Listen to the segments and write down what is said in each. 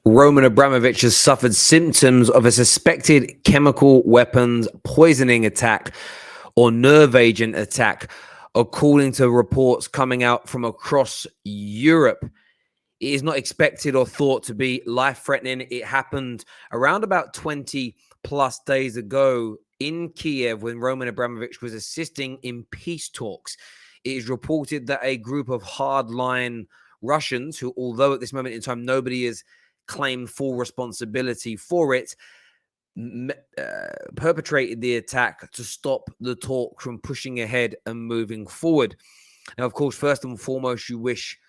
Roman Abramovich has suffered symptoms of a suspected chemical weapons poisoning attack or nerve agent attack, according to reports coming out from across Europe. It is not expected or thought to be life-threatening. It happened around about 20 plus days ago in Kiev when Roman Abramovich was assisting in peace talks. It is reported that a group of hardline Russians, who, although at this moment in time nobody has claimed full responsibility for it, perpetrated the attack to stop the talk from pushing ahead and moving forward. Now, of course, first and foremost, you wish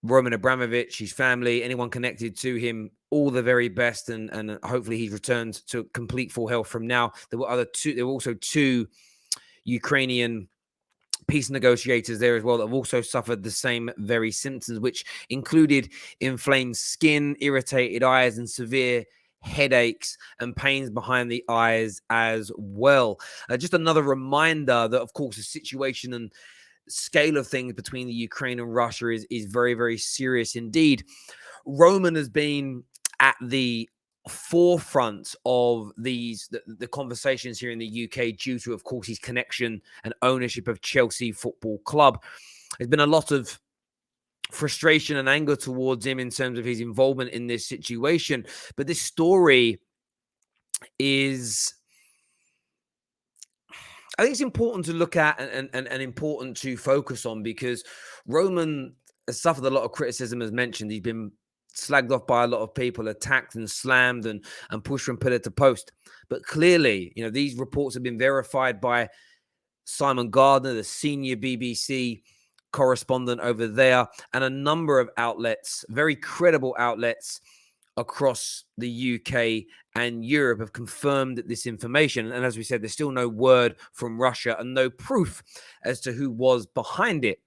Roman Abramovich, his family, anyone connected to him, all the very best, and hopefully he's returned to complete full health from now. There were also two Ukrainian peace negotiators there as well that have also suffered the same very symptoms, which included inflamed skin, irritated eyes, and severe headaches and pains behind the eyes as well. Just another reminder that, of course, the situation and scale of things between the Ukraine and Russia is very, very serious indeed. Roman has been at the forefront of the conversations here in the UK due to, of course, his connection and ownership of Chelsea Football Club. There's been a lot of frustration and anger towards him in terms of his involvement in this situation. But this story is, I think it's important to look at and important to focus on, because Roman has suffered a lot of criticism, as mentioned. He's been slagged off by a lot of people, attacked and slammed and pushed from pillar to post. But clearly, these reports have been verified by Simon Gardner, the senior BBC correspondent over there, and a number of outlets, very credible outlets across the UK and Europe have confirmed this information. And as we said, there's still no word from Russia and no proof as to who was behind it.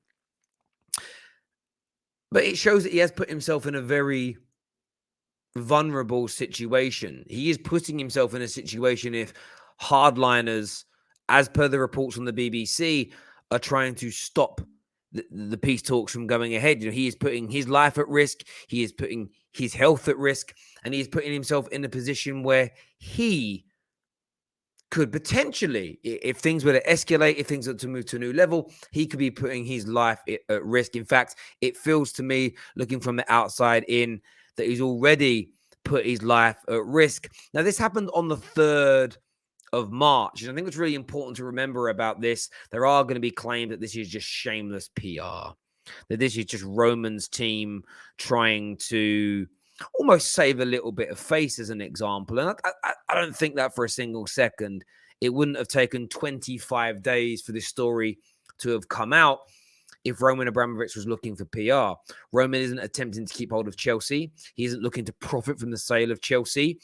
But it shows that he has put himself in a very vulnerable situation. He is putting himself in a situation if hardliners, as per the reports from the BBC, are trying to stop the peace talks from going ahead. He is putting his life at risk. He is putting his health at risk. And he is putting himself in a position where he could potentially, if things were to escalate, if things were to move to a new level, he could be putting his life at risk. In fact, it feels to me, looking from the outside in, that he's already put his life at risk. Now, this happened on the 3rd of March. And I think it's really important to remember about this. There are going to be claims that this is just shameless PR, that this is just Roman's team trying to almost save a little bit of face, as an example. And I don't think that for a single second. It wouldn't have taken 25 days for this story to have come out if Roman Abramovich was looking for PR. Roman isn't attempting to keep hold of Chelsea. He isn't looking to profit from the sale of Chelsea.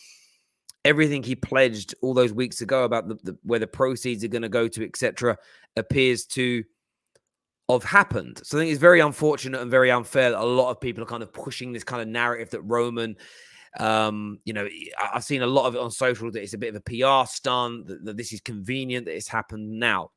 Everything he pledged all those weeks ago about where the proceeds are going to go to, etc., appears to have happened. So I think it's very unfortunate and very unfair that a lot of people are kind of pushing this kind of narrative that Roman, I've seen a lot of it on social, that it's a bit of a PR stunt, that this is convenient, that it's happened now.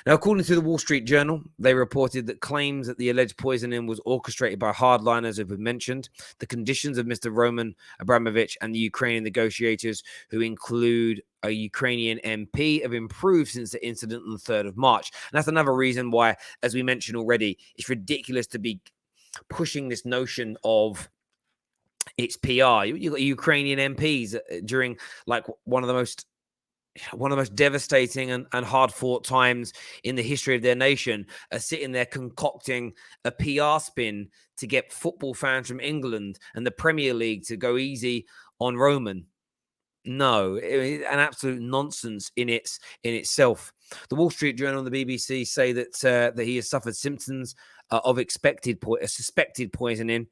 Now, according to the Wall Street Journal, they reported that claims that the alleged poisoning was orchestrated by hardliners, as we've mentioned. The conditions of Mr. Roman Abramovich and the Ukrainian negotiators, who include a Ukrainian MP, have improved since the incident on the 3rd of March. And that's another reason why, as we mentioned already, it's ridiculous to be pushing this notion of it's PR. You've got Ukrainian MPs during like one of the most devastating and hard-fought times in the history of their nation, are sitting there concocting a PR spin to get football fans from England and the Premier League to go easy on Roman. No, it's an absolute nonsense in itself. The Wall Street Journal and the BBC say that he has suffered symptoms of suspected poisoning.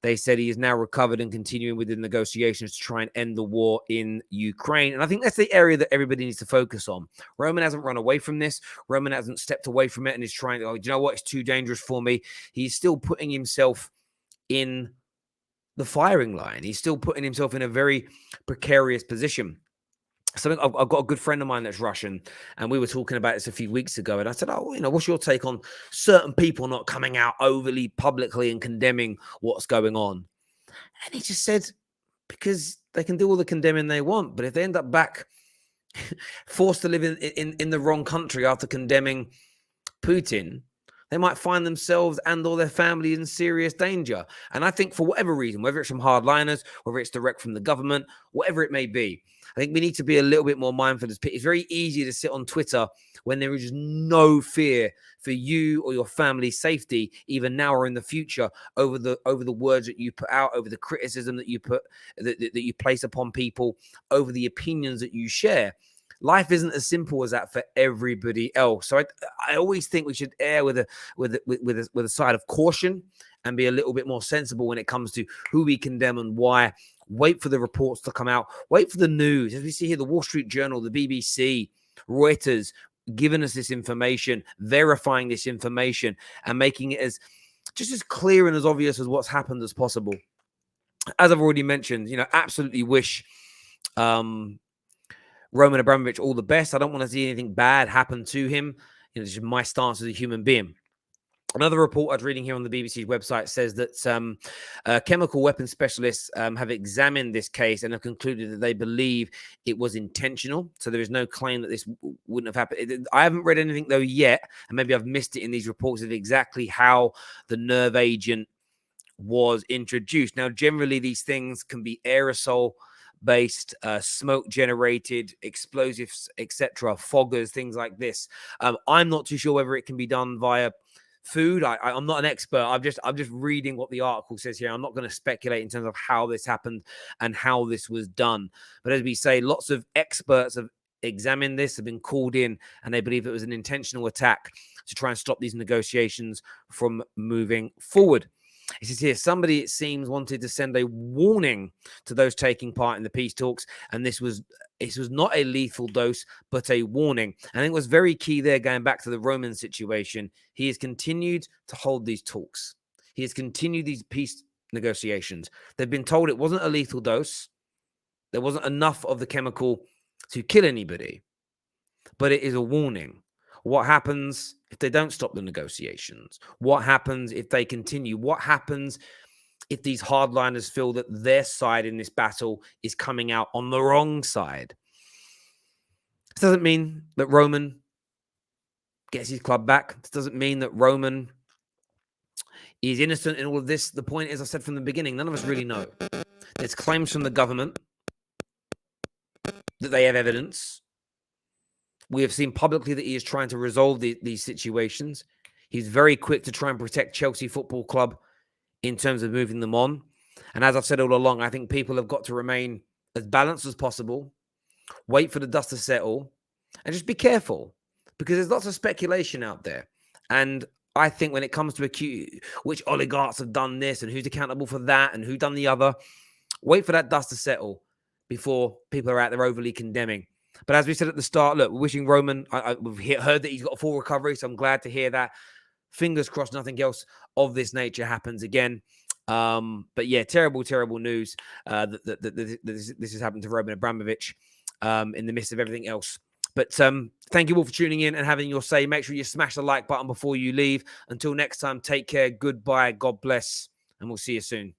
They said he is now recovered and continuing with the negotiations to try and end the war in Ukraine. And I think that's the area that everybody needs to focus on. Roman hasn't run away from this. Roman hasn't stepped away from it and is trying to, you know what, it's too dangerous for me. He's still putting himself in the firing line. He's still putting himself in a very precarious position. Something I've got a good friend of mine that's Russian, and we were talking about this a few weeks ago. And I said, what's your take on certain people not coming out overly publicly and condemning what's going on? And he just said, because they can do all the condemning they want, but if they end up back forced to live in the wrong country after condemning Putin, they might find themselves and or their family in serious danger. And I think for whatever reason, whether it's from hardliners, whether it's direct from the government, whatever it may be, I think we need to be a little bit more mindful. It's very easy to sit on Twitter when there is no fear for you or your family's safety, even now or in the future, over the words that you put out, over the criticism that you put that you place upon people, over the opinions that you share. Life isn't as simple as that for everybody else. So I always think we should err with a side of caution and be a little bit more sensible when it comes to who we condemn and why. Wait for the reports to come out. Wait for the news. As we see here, the Wall Street Journal, the BBC, Reuters, giving us this information, verifying this information, and making it as just as clear and as obvious as what's happened as possible. As I've already mentioned, absolutely wish Roman Abramovich all the best. I don't want to see anything bad happen to him. It's just my stance as a human being. Another report I was reading here on the BBC's website says that chemical weapons specialists have examined this case and have concluded that they believe it was intentional. So there is no claim that this wouldn't have happened. I haven't read anything, though, yet, and maybe I've missed it in these reports, of exactly how the nerve agent was introduced. Now, generally, these things can be aerosol-based, smoke-generated, explosives, etc., foggers, things like this. I'm not too sure whether it can be done via food. I'm not an expert. I'm just reading what the article says here. I'm not going to speculate in terms of how this happened and how this was done. But as we say, lots of experts have examined this, have been called in, and they believe it was an intentional attack to try and stop these negotiations from moving forward. It says here, somebody, it seems, wanted to send a warning to those taking part in the peace talks, and this was not a lethal dose, but a warning. I think what's very key there, going back to the Roman situation, he has continued to hold these talks. He has continued these peace negotiations. They've been told it wasn't a lethal dose. There wasn't enough of the chemical to kill anybody, but it is a warning. What happens if they don't stop the negotiations? What happens if they continue? What happens if these hardliners feel that their side in this battle is coming out on the wrong side? This doesn't mean that Roman gets his club back. This doesn't mean that Roman is innocent in all of this. The point is, I said from the beginning, none of us really know. There's claims from the government that they have evidence. We have seen publicly that he is trying to resolve these situations. He's very quick to try and protect Chelsea Football Club in terms of moving them on. And as I've said all along, I think people have got to remain as balanced as possible, wait for the dust to settle, and just be careful, because there's lots of speculation out there. And I think when it comes to which oligarchs have done this and who's accountable for that and who done the other, wait for that dust to settle before people are out there overly condemning. But as we said at the start, look, we're wishing Roman, we've heard that he's got a full recovery, so I'm glad to hear that. Fingers crossed nothing else of this nature happens again. But yeah, terrible, terrible news that this has happened to Roman Abramovich in the midst of everything else. But thank you all for tuning in and having your say. Make sure you smash the like button before you leave. Until next time, take care, goodbye, God bless, and we'll see you soon.